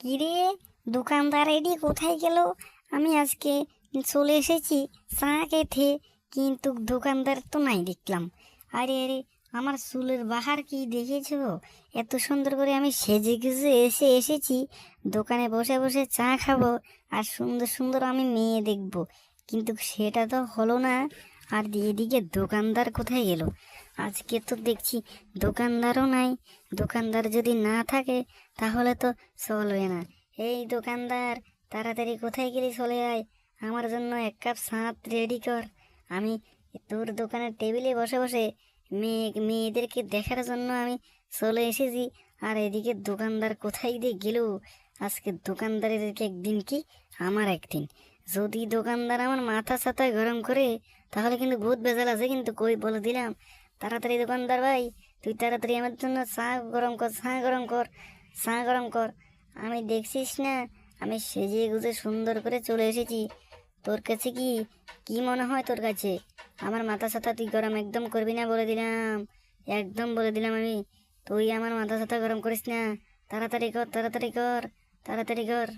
কিরে, দোকানদার এডি কোথায় গেল? আমি আজকে চলে এসেছি চা খেতে, কিন্তু দোকানদার তো নাই দেখলাম। আরে আরে, আমার চুলের বাহার কি দেখেছো? এত সুন্দর করে আমি সেজে গুজে এসেছি দোকানে বসে বসে চা খাবো আর সুন্দর সুন্দর আমি মেয়ে দেখবো, কিন্তু সেটা তো হলো না। আর এদিকে দোকানদার কোথায় গেল? আজকে তো দেখছি দোকানদারও নাই। দোকানদার যদি না থাকে তাহলে তো চলবে না। এই দোকানদার, তাড়াতাড়ি কোথায় গেলি, চলে আয়, আমার জন্য এক কাপ চা রেডি কর। আমি তোর দোকানের টেবিলে বসে বসে মেয়েদেরকে দেখার জন্য আমি চলে এসেছি। আর এদিকে দোকানদার কোথায় দিয়ে গেল? আজকে দোকানদারের একদিন কি আমার একদিন। যদি দোকানদার আমার মাথা ছাতা গরম করে তাহলে কিন্তু বহুত ভেজাল আছে, কিন্তু কই বলে দিলাম। তাড়াতাড়ি দোকানদার ভাই, তুই তাড়াতাড়ি আমার জন্য চা গরম কর, চা গরম কর, চা গরম কর। আমি দেখছিস না, আমি সেজে গুজে সুন্দর করে চলে এসেছি। তোর কাছে কি কি মনে হয়? তোর কাছে আমার মাথা ছাতা তুই গরম একদম করবি না বলে দিলাম, একদম বলে দিলাম আমি। তুই আমার মাথা ছাতা গরম করিস না। তাড়াতাড়ি কর, তাড়াতাড়ি কর, তাড়াতাড়ি কর।